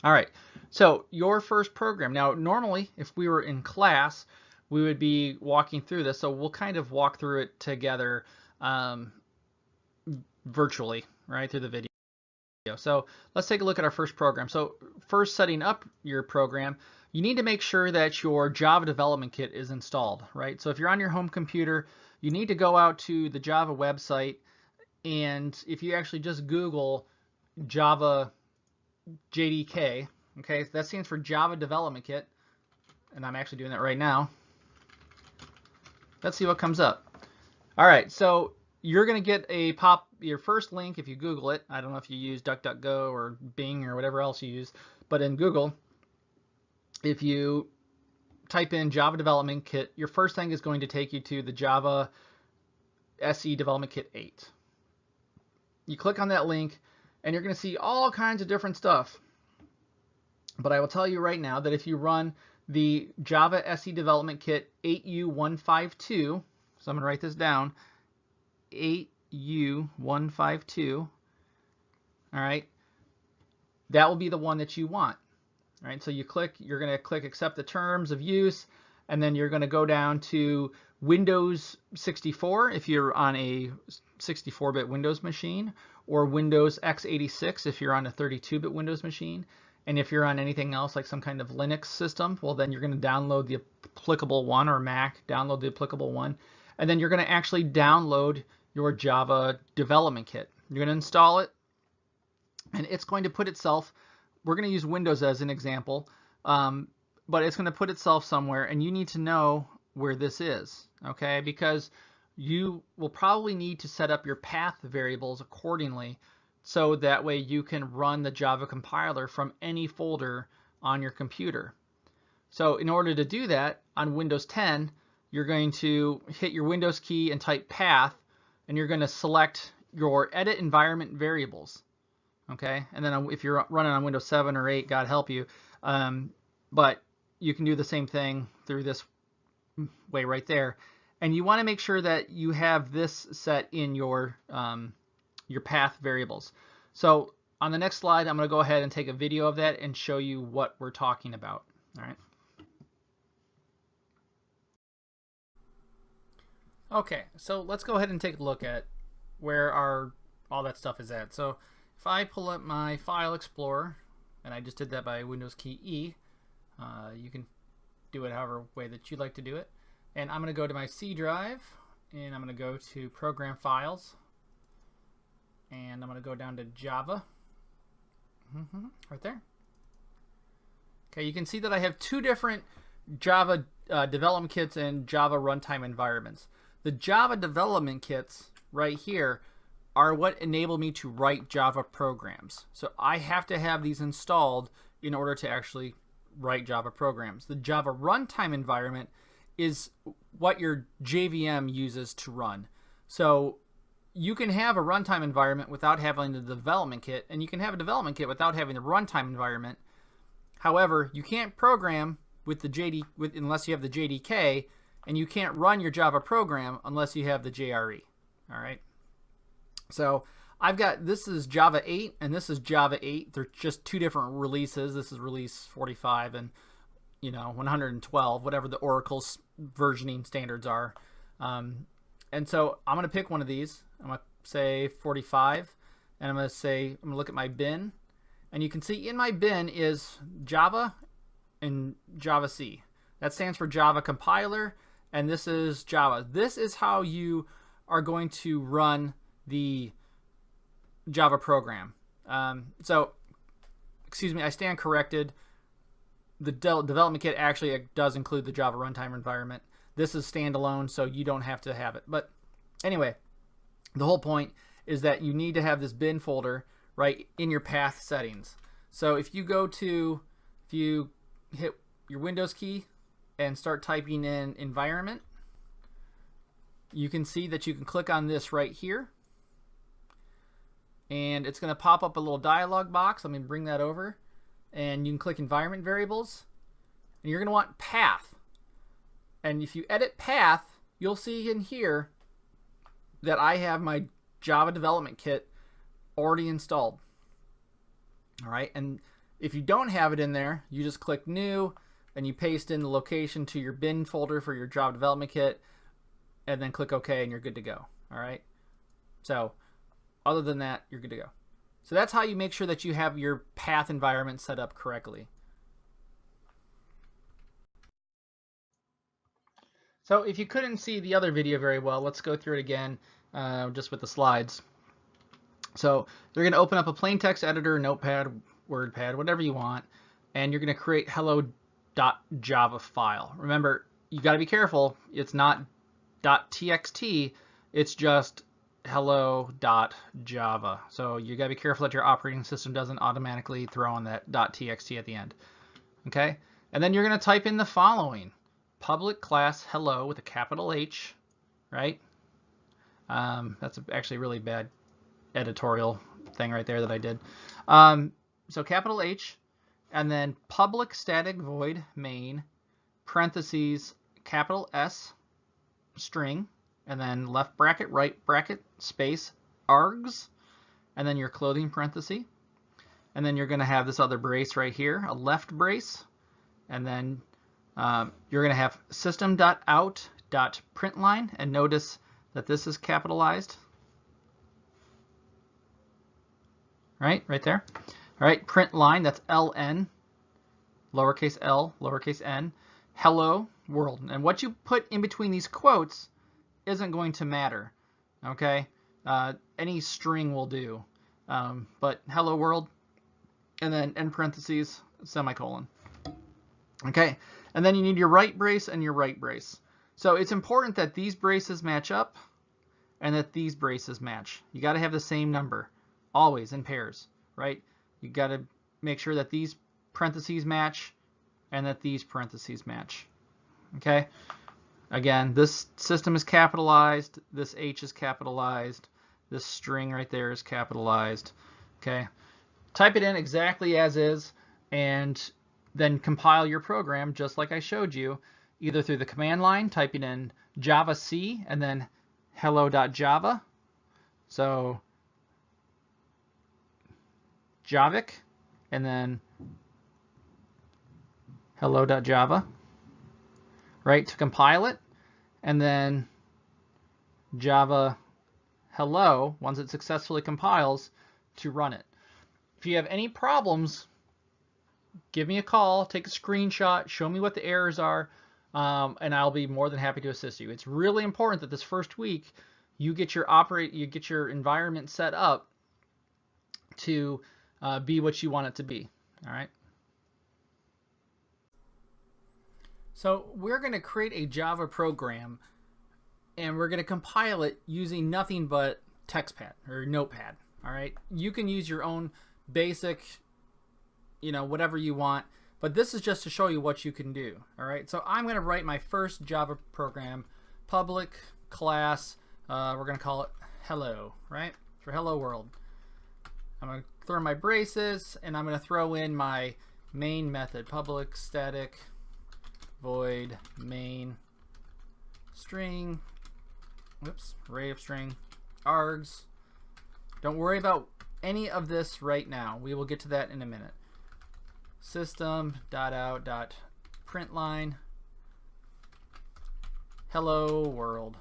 All right. So your first program. Now, normally, if we were in class, we would be walking through this. So we'll kind of walk through it together um, virtually, right, through the video. So let's take a look at our first program. So first, setting up your program, you need to make sure that your Java development kit is installed, right? So if you're on your home computer, you need to go out to the Java website, and if you actually just Google Java JDK, okay, that stands for Java Development Kit, and I'm actually doing that right now. Let's see what comes up. All right, so you're going to get your first link if you Google it. I don't know if you use DuckDuckGo or Bing or whatever else you use, but in Google, if you type in Java Development Kit, your first thing is going to take you to the Java SE Development Kit 8. You click on that link, and you're going to see all kinds of different stuff. But I will tell you right now that if you run the Java SE Development Kit 8U152, so I'm going to write this down, 8U152, all right, that will be the one that you want. All right, so you're going to click accept the terms of use, and then you're going to go down to Windows 64 if you're on a 64-bit Windows machine, or Windows x86 if you're on a 32-bit Windows machine. And if you're on anything else like some kind of Linux system, well, then you're going to download the applicable one, or Mac, download the applicable one. And then you're going to actually download your Java development kit. You're going to install it, and it's going to put itself, we're going to use Windows as an example, but it's going to put itself somewhere, and you need to know where this is, okay? Because you will probably need to set up your path variables accordingly, so that way you can run the Java compiler from any folder on your computer. So in order to do that, on Windows 10, you're going to hit your Windows key and type path, and you're going to select your edit environment variables. Okay, and then if you're running on Windows 7 or 8, God help you, but you can do the same thing through this way right there. And you want to make sure that you have this set in your path variables. So on the next slide, I'm going to go ahead and take a video of that and show you what we're talking about. All right. Okay, so let's go ahead and take a look at where all that stuff is at. So if I pull up my File Explorer, and I just did that by Windows key E, you can do it however way that you'd like to do it. And I'm going to go to my C drive, and I'm going to go to Program Files, and I'm going to go down to Java, right there. Okay, you can see that I have two different Java development kits and Java runtime environments. The Java development kits right here are what enable me to write Java programs. So I have to have these installed in order to actually write Java programs. The Java runtime environment is what your JVM uses to run. So you can have a runtime environment without having the development kit, and you can have a development kit without having the runtime environment. However, you can't program with the unless you have the JDK, and you can't run your Java program unless you have the JRE. All right. So I've got, this is Java 8 and this is Java 8. They're just two different releases. This is release 45 and 112, whatever the Oracle's versioning standards are. And so I'm going to pick one of these. I'm going to say 45, and I'm going to look at my bin, and you can see in my bin is Java and Java C. That stands for Java compiler, and this is Java. This is how you are going to run the Java program. Excuse me, I stand corrected. The development kit actually does include the Java runtime environment. This is standalone, so you don't have to have it. But anyway, the whole point is that you need to have this bin folder right in your path settings. So if you hit your Windows key and start typing in environment, you can see that you can click on this right here, and it's going to pop up a little dialog box. Let me bring that over, and you can click environment variables, and you're going to want path. And if you edit path, you'll see in here that I have my Java development kit already installed. All right, and If you don't have it in there, you just click New, and you paste in the location to your bin folder for your Java development kit, and then click OK, and you're good to go. All right. So other than that, you're good to go. So that's how you make sure that you have your path environment set up correctly. So if you couldn't see the other video very well, let's go through it again, just with the slides. So you're going to open up a plain text editor, Notepad, WordPad, whatever you want, and you're going to create hello.java file. Remember, you got to be careful. It's not .txt. It's just hello.java. So you got to be careful that your operating system doesn't automatically throw in that .txt at the end. Okay? And then you're going to type in the following. Public class hello with a capital H, right? That's actually a really bad editorial thing right there that I did. So capital H, and then public static void main, parentheses, capital S, string, and then left bracket, right bracket, space, args, and then your clothing parenthesis. And then you're going to have this other brace right here, a left brace, and then you're going to have system.out.println, and notice that this is capitalized. Right there. All right, print line, that's LN, lowercase l, lowercase n, hello world. And what you put in between these quotes isn't going to matter, okay? Any string will do, but hello world, and then end parentheses, semicolon. Okay, and then you need your right brace and your right brace. So it's important that these braces match up and that these braces match. You got to have the same number, always in pairs, right? You got to make sure that these parentheses match and that these parentheses match. Okay? Again, this system is capitalized, this H is capitalized, this string right there is capitalized. Okay? Type it in exactly as is, and then compile your program just like I showed you, either through the command line, typing in javac and then hello.java. So Javik, and then hello.java, right, to compile it, and then Java hello, once it successfully compiles, to run it. If you have any problems, give me a call, take a screenshot, show me what the errors are, and I'll be more than happy to assist you. It's really important that this first week you get your environment set up to be what you want it to be. All right. So we're going to create a Java program, and we're going to compile it using nothing but TextPad or Notepad. All right. You can use your own basic, whatever you want, but this is just to show you what you can do. All right. So I'm going to write my first Java program, public class. We're going to call it hello, right? For hello world. I'm going to throw my braces, and I'm going to throw in my main method, public static void main string, array of string, args. Don't worry about any of this right now. We will get to that in a minute. System.out.println hello world.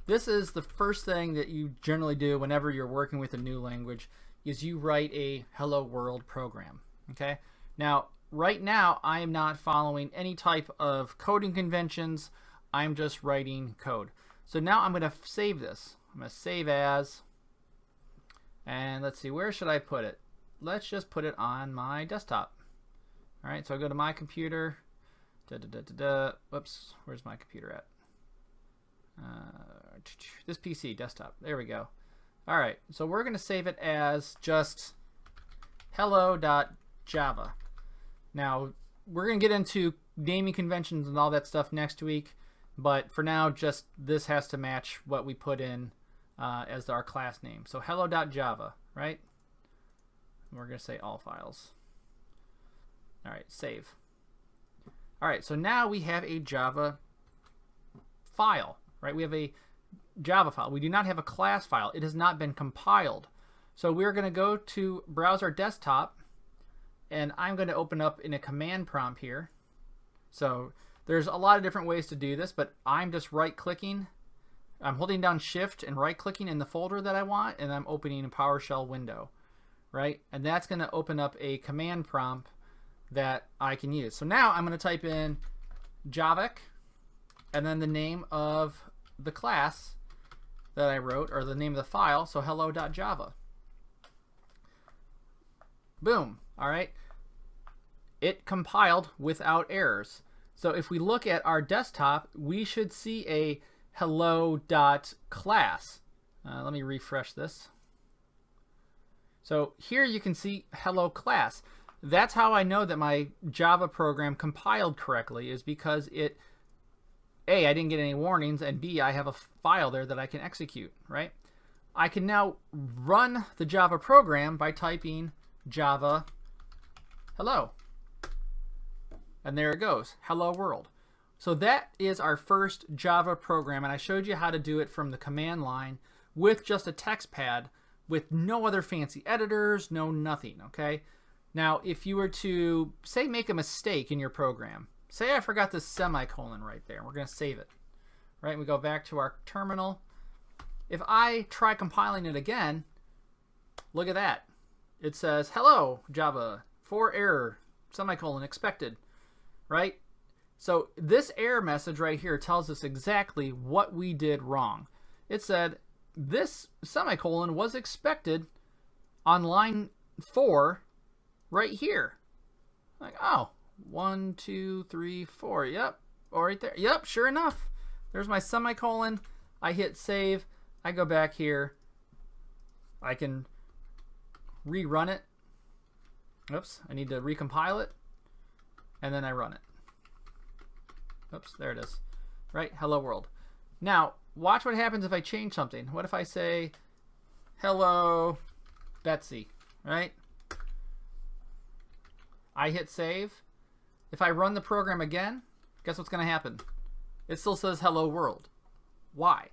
This is the first thing that you generally do whenever you're working with a new language, is you write a hello world program. Okay? Now, right now, I am not following any type of coding conventions. I'm just writing code. So now I'm going to save this. I'm going to save as, and let's see, where should I put it? Let's just put it on my desktop. All right, so I go to my computer. Whoops, where's my computer at? This PC, desktop. There we go. All right, so we're going to save it as just hello.java. Now, we're going to get into naming conventions and all that stuff next week, but for now, just this has to match what we put in as our class name. So hello.java, right? We're going to say all files. All right, save. All right, so now we have a Java file, right? We have a Java file. We do not have a class file. It has not been compiled. So we're going to go to browse our desktop, and I'm going to open up in a command prompt here. So there's a lot of different ways to do this, but I'm just right-clicking. I'm holding down Shift and right-clicking in the folder that I want, and I'm opening a PowerShell window, right? And that's going to open up a command prompt that I can use. So now I'm going to type in Javik, and then the name of the class that I wrote, or the name of the file, so hello.java. Boom. All right. It compiled without errors. So if we look at our desktop, we should see a hello.class. Let me refresh this. So here you can see hello class. That's how I know that my Java program compiled correctly, is because it, A, I didn't get any warnings, and B, I have a file there that I can execute, right? I can now run the Java program by typing Java hello. And there it goes, hello world. So that is our first Java program, and I showed you how to do it from the command line with just a text pad with no other fancy editors, no nothing, okay? Now, if you were to, say, make a mistake in your program, say I forgot this semicolon right there, we're going to save it, right? We go back to our terminal. If I try compiling it again, look at that. It says, hello, Java, for error, semicolon, expected, right? So this error message right here tells us exactly what we did wrong. It said, this semicolon was expected on line 4 right here. Like, oh, 1, 2, 3, 4. Yep. Or right there. Yep, sure enough. There's my semicolon. I hit save. I go back here. I can rerun it. Oops, I need to recompile it. And then I run it. Oops, there it is. Right? Hello world. Now, watch what happens if I change something. What if I say, hello, Betsy, right? I hit save. If I run the program again, guess what's going to happen? It still says hello world. Why?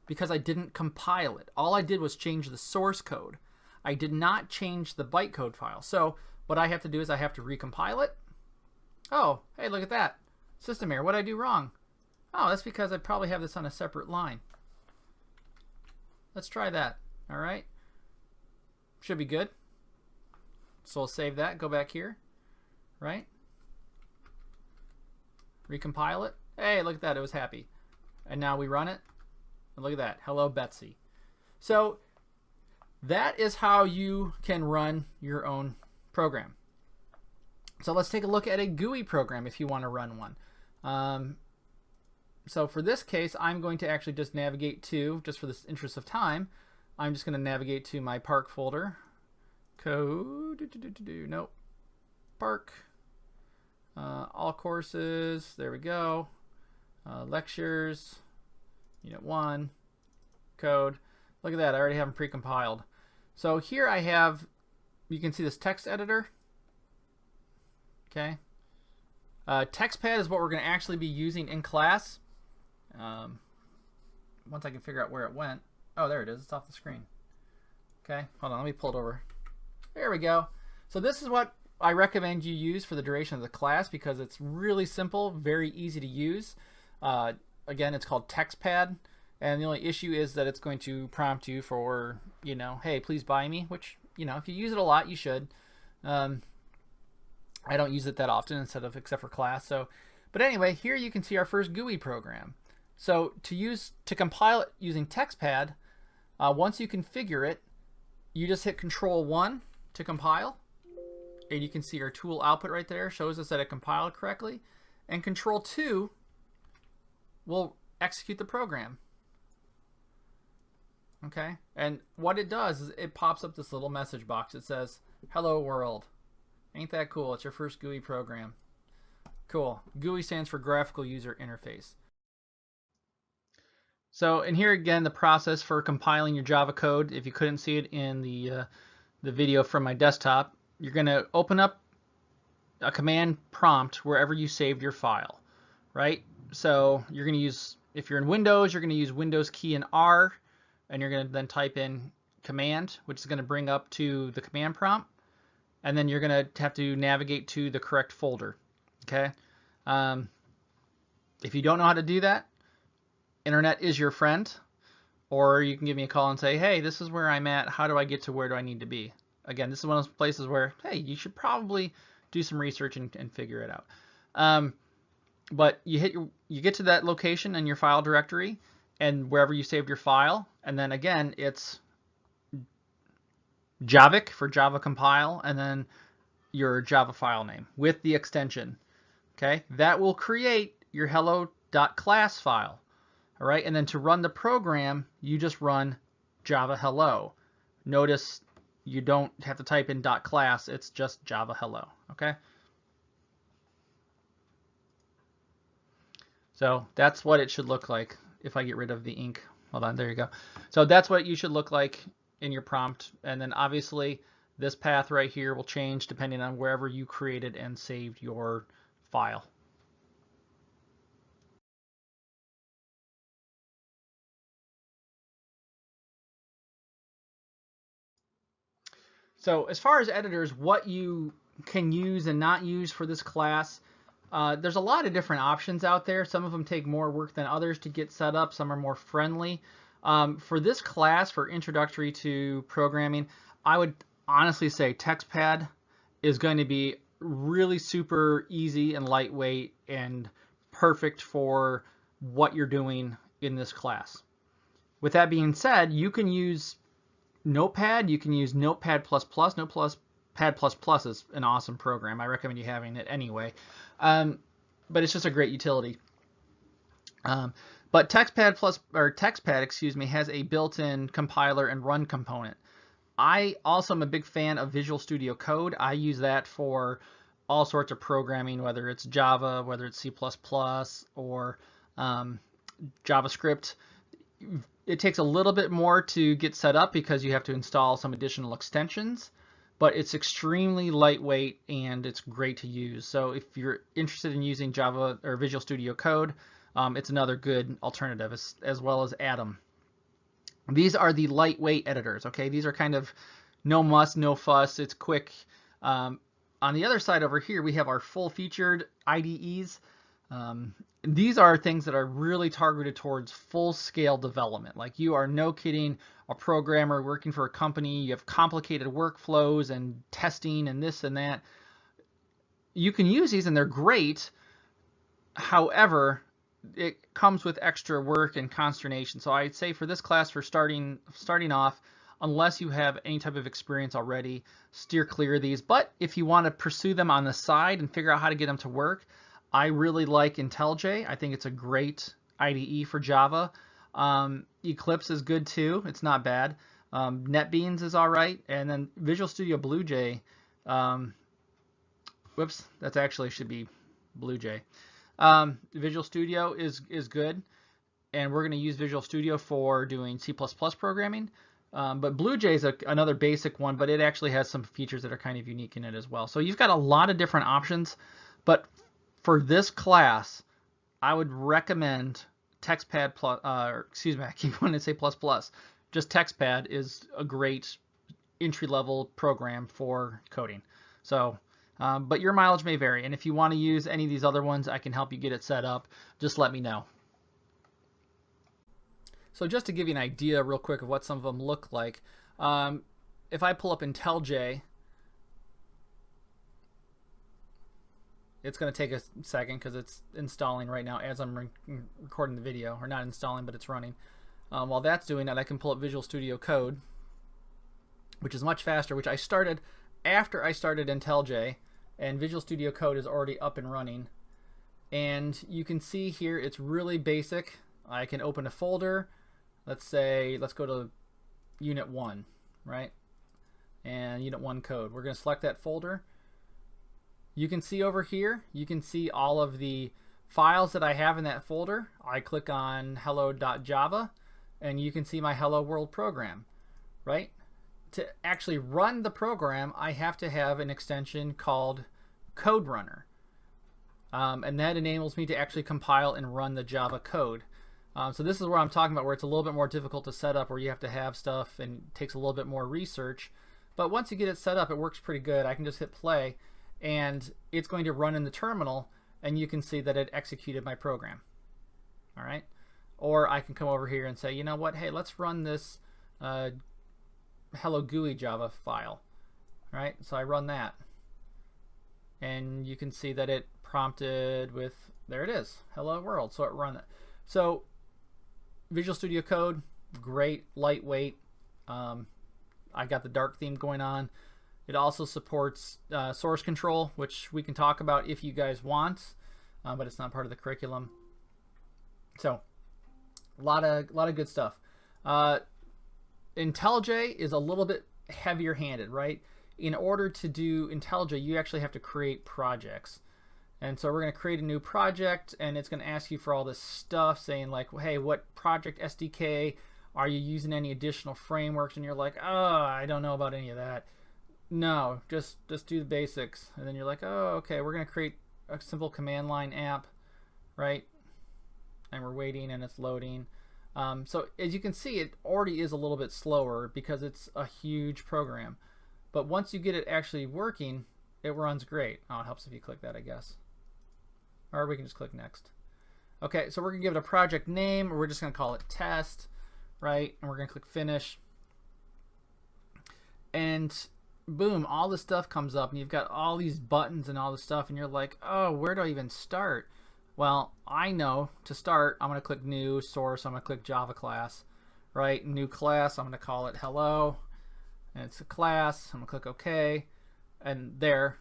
Because I didn't compile it. All I did was change the source code. I did not change the bytecode file. So what I have to do is I have to recompile it. Oh, hey, look at that. System error. What did I do wrong? Oh, that's because I probably have this on a separate line. Let's try that. All right. Should be good. So we'll save that. Go back here. Right? Recompile it. Hey, look at that. It was happy. And now we run it. And look at that. Hello, Betsy. So that is how you can run your own program. So let's take a look at a GUI program if you want to run one. So for this case, I'm going to actually just navigate to, just for the interest of time, I'm just going to navigate to my Park folder. Code, nope, Park, all courses, there we go, lectures, unit 1, code. Look at that, I already have them pre-compiled. So here I have, you can see this text editor. Okay. TextPad is what we're going to actually be using in class. Once I can figure out where it went. Oh, there it is. It's off the screen. Okay. Hold on. Let me pull it over. There we go. So this is what I recommend you use for the duration of the class because it's really simple, very easy to use. Again, it's called TextPad. And the only issue is that it's going to prompt you for, you know, hey, please buy me, which, you know, if you use it a lot, you should. I don't use it that often except for class. So, but anyway, here you can see our first GUI program. So to compile it using TextPad, once you configure it, you just hit Control-1 to compile, and you can see our tool output right there shows us that it compiled correctly, and Control-2 will execute the program. Okay, and what it does is it pops up this little message box. It says, "Hello world." Ain't that cool? It's your first GUI program. Cool. GUI stands for Graphical User Interface. So, and here again, the process for compiling your Java code. If you couldn't see it in the video from my desktop, you're going to open up a command prompt wherever you saved your file, right? So you're going to use, if you're in Windows, you're going to use Windows key and R, and you're going to then type in command, which is going to bring up to the command prompt. and then you're going to have to navigate to the correct folder. Okay. If you don't know how to do that, internet is your friend, or you can give me a call and say, hey, this is where I'm at. How do I get to where do I need to be? Again, this is one of those places where, hey, you should probably do some research and figure it out. But you get to that location in your file directory and wherever you saved your file, and then again, it's Javic for Java compile, and then your Java file name with the extension. Okay, that will create your hello.class file. All right, and then to run the program, you just run Java hello. Notice you don't have to type in .class, it's just Java hello. Okay. So that's what it should look like if I get rid of the ink. Hold on, there you go. So that's what you should look like in your prompt. And then obviously this path right here will change depending on wherever you created and saved your file. So as far as editors, what you can use and not use for this class, there's a lot of different options out there. Some of them take more work than others to get set up. Some are more friendly. For this class, for introductory to programming, I would honestly say TextPad is going to be really super easy and lightweight and perfect for what you're doing in this class. With that being said, you can use Notepad, you can use Notepad++. Notepad++ is an awesome program. I recommend you having it anyway. But it's just a great utility. But TextPad, excuse me, has a built-in compiler and run component. I also am a big fan of Visual Studio Code. I use that for all sorts of programming, whether it's Java, whether it's C++, or JavaScript. It takes a little bit more to get set up because you have to install some additional extensions, but it's extremely lightweight and it's great to use. So if you're interested in using Java or Visual Studio Code, it's another good alternative, as well as Atom. These are the lightweight editors, okay? These are kind of no muss, no fuss, it's quick. On the other side over here, we have our full-featured IDEs. These are things that are really targeted towards full-scale development. Like, you are, no kidding, a programmer working for a company, you have complicated workflows and testing and this and that. You can use these and they're great. However, it comes with extra work and consternation. So I'd say for this class, for starting off, unless you have any type of experience already, steer clear of these. But if you want to pursue them on the side and figure out how to get them to work, I really like IntelliJ. I think it's a great IDE for Java. Eclipse is good too. It's not bad. NetBeans is all right. And then Visual Studio BlueJ. Whoops, that actually should be BlueJ. Visual Studio is good. And we're going to use Visual Studio for doing C++ programming. But BlueJ is another basic one, but it actually has some features that are kind of unique in it as well. So you've got a lot of different options. But for this class, I would recommend TextPad plus, excuse me, I keep wanting to say plus plus. Just TextPad is a great entry-level program for coding. So, but your mileage may vary. And if you want to use any of these other ones, I can help you get it set up. Just let me know. So just to give you an idea real quick of what some of them look like, if I pull up IntelliJ, it's going to take a second because it's installing right now as I'm recording the video, or not installing, but it's running. While that's doing that, I can pull up Visual Studio Code, which is much faster, which I started after I started IntelliJ, and Visual Studio Code is already up and running. And you can see here it's really basic. I can open a folder. Let's go to Unit 1, right? And Unit 1 code. We're going to select that folder. You can see over here, you can see all of the files that I have in that folder. I click on hello.java and you can see my Hello World program, right? To actually run the program, I have to have an extension called Code Runner. And that enables me to actually compile and run the Java code. So this is where I'm talking about, where it's a little bit more difficult to set up, where you have to have stuff and it takes a little bit more research. But once you get it set up, it works pretty good. I can just hit play, and it's going to run in the terminal, and you can see that it executed my program. All right. Or I can come over here and say, you know what? Hey, let's run this hello GUI Java file. All right. So I run that, and you can see that it prompted with, there it is, hello world. So it run it. So Visual Studio Code, great, lightweight. I got the dark theme going on. It also supports source control, which we can talk about if you guys want, but it's not part of the curriculum. So a lot of good stuff. IntelliJ is a little bit heavier handed, right? In order to do IntelliJ, you actually have to create projects. And so we're going to create a new project, and it's going to ask you for all this stuff, saying like, hey, what project SDK? Are you using any additional frameworks? And you're like, oh, I don't know about any of that. No, just do the basics. And then you're like, oh, okay, we're going to create a simple command line app, right? And we're waiting, and it's loading. So as you can see, it already is a little bit slower because it's a huge program. But once you get it actually working, it runs great. Oh, it helps if you click that, I guess. Or we can just click next. Okay, so we're going to give it a project name, or we're just going to call it test, right? And we're going to click finish. And boom, all this stuff comes up, and you've got all these buttons and all this stuff, and you're like, oh, where do I even start? Well, I know to start, I'm going to click new source. I'm going to click Java class, right? New class, I'm going to call it hello. And it's a class. I'm going to click OK. And there,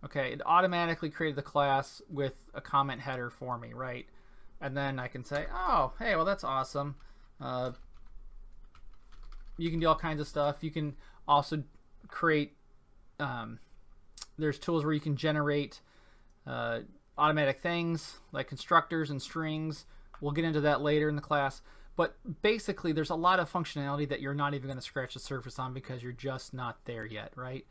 okay, it automatically created the class with a comment header for me, right? And then I can say, oh, hey, well, that's awesome. You can do all kinds of stuff. You can also create, there's tools where you can generate automatic things like constructors and strings. We'll get into that later in the class. But basically, there's a lot of functionality that you're not even going to scratch the surface on because you're just not there yet, right?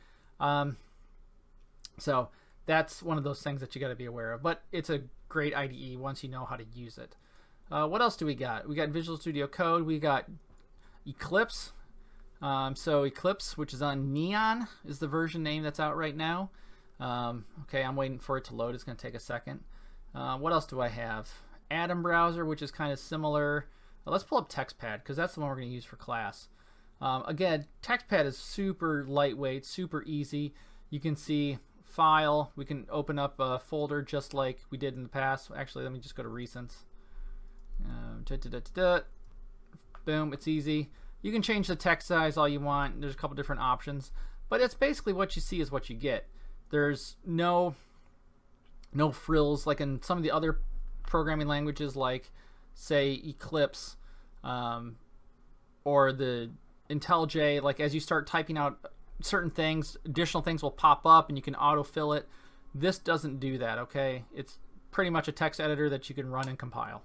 So that's one of those things that you got to be aware of. But it's a great IDE once you know how to use it. What else do we got? We got Visual Studio Code. We got Eclipse. So Eclipse, which is on Neon, is the version name that's out right now. Okay, I'm waiting for it to load. It's going to take a second. What else do I have? Atom Browser, which is kind of similar. Let's pull up TextPad because that's the one we're going to use for class. Again, TextPad is super lightweight, super easy. You can see file. We can open up a folder just like we did in the past. Actually, let me just go to recents. Boom, it's easy. You can change the text size all you want. There's a couple different options, but it's basically what you see is what you get. There's no frills like in some of the other programming languages, like say Eclipse or the IntelliJ. Like as you start typing out certain things, additional things will pop up and you can autofill it. This doesn't do that. Okay, it's pretty much a text editor that you can run and compile.